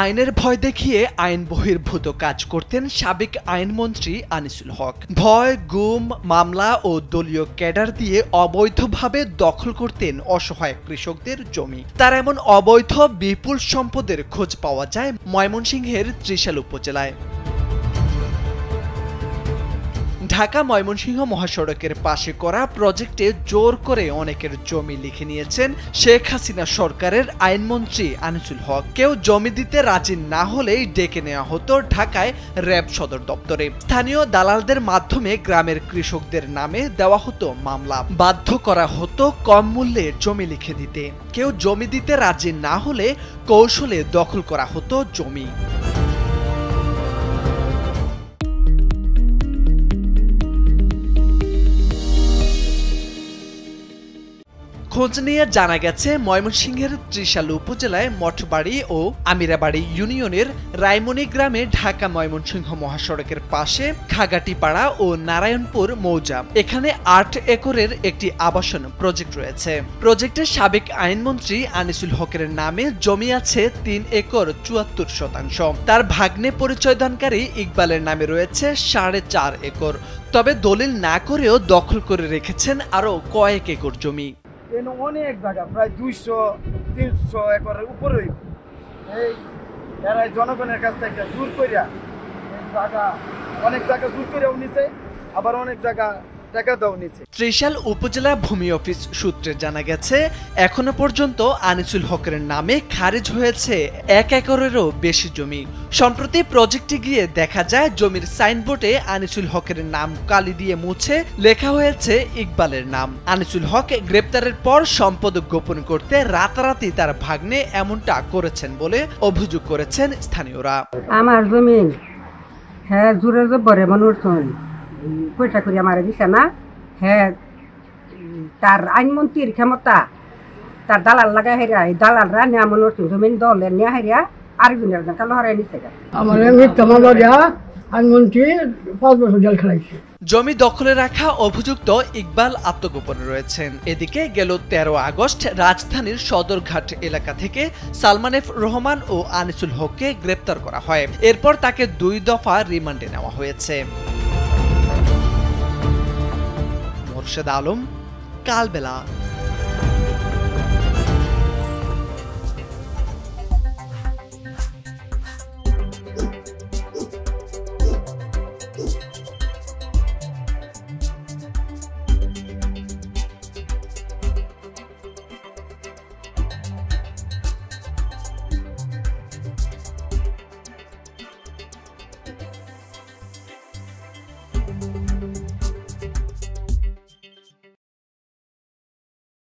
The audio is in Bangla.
আইনের ভয় দেখিয়ে আইন বহির্ভূত কাজ করতেন সাবেক আইনমন্ত্রী আনিসুল হক। ভয়, গুম, মামলা ও দলীয় ক্যাডার দিয়ে অবৈধভাবে দখল করতেন অসহায় কৃষকদের জমি। তার এমন অবৈধ বিপুল সম্পদের খোঁজ পাওয়া যায় ময়মনসিংহের ত্রিশাল উপজেলায়। ঢাকা ময়মনসিংহ মহাসড়কের পাশে করা প্রজেক্টে জোর করে অনেকের জমি লিখে নিয়েছেন শেখ হাসিনা সরকারের আইনমন্ত্রী আনিসুল হক। কেউ জমি দিতে রাজি না হলেই ডেকে নেওয়া হতো ঢাকায় র্যাব সদর দপ্তরে। স্থানীয় দালালদের মাধ্যমে গ্রামের কৃষকদের নামে দেওয়া হতো মামলা, বাধ্য করা হতো কম মূল্যে জমি লিখে দিতে। কেউ জমি দিতে রাজি না হলে কৌশলে দখল করা হতো জমি। খোঁজ নিয়ে জানা গেছে ময়মনসিংহের ত্রিশাল উপজেলায় মঠবাড়ি ও আমিরাবাড়ি ইউনিয়নের রায়মনি গ্রামে ঢাকা ময়মনসিংহ মহাসড়কের পাশে খাগাটিপাড়া ও নারায়ণপুর মৌজা, এখানে ৮ একরের একটি আবাসন প্রজেক্ট রয়েছে। প্রজেক্টের সাবেক আইনমন্ত্রী আনিসুল হকের নামে জমি আছে ৩ একর ৭৪ শতাংশ। তার ভাগ্নে পরিচয়দানকারী ইকবালের নামে রয়েছে ৪.৫ একর। তবে দলিল না করেও দখল করে রেখেছেন আরো কয়েক একর জমি। অনেক জায়গা প্রায় ২০০-৩০০ একরের উপরে এরা জনগণের কাছ থেকে জোর করিয়া অনেক জায়গা জোর করিয়াও নিছে, আবার অনেক জায়গা টাকা দাও নিছে। ত্রিশাল উপজেলা ভূমি অফিস সূত্রে জানা গেছে এখনো পর্যন্ত আনিসুল হকের নামে খারিজ হয়েছে ১ একরেরও বেশি জমি। সম্প্রতি প্রজেক্টে গিয়ে দেখা যায় জমির সাইনবোর্ডে আনিসুল হকের নাম কালি দিয়ে মুছে লেখা হয়েছে ইকবালের নাম। আনিসুল হক গ্রেপ্তারের পর সম্পদ গোপন করতে রাতারাতি তার ভাগ্নে এমনটা করেছেন বলে অভিযোগ করেছেন স্থানীয়রা। আমার জমিন হ্যাঁ জোরে জবরে মনুরছন পয়সা করি আমার দিছে না, হ্যাঁ তার আইনমন্ত্রীর ক্ষমতা তার দালাল লাগাই হেরা, এই দালালরা নেয়া মনে হচ্ছে জমিন দলের নেয়া হেরিয়া আরেকজনের কালো হারাই নিচ্ছে। আমার আইনমন্ত্রী ৫ বছর জেল খেলাইছে। জমি দখলে রাখা অভিযুক্ত ইকবাল আত্মগোপনে রয়েছেন। এদিকে গেল ১৩ আগস্ট রাজধানীর সদরঘাট এলাকা থেকে সালমান এফ রহমান ও আনিসুল হককে গ্রেপ্তার করা হয়। এরপর তাকে ২ দফা রিমান্ডে নেওয়া হয়েছে। মোরশেদ আলম, কালবেলা।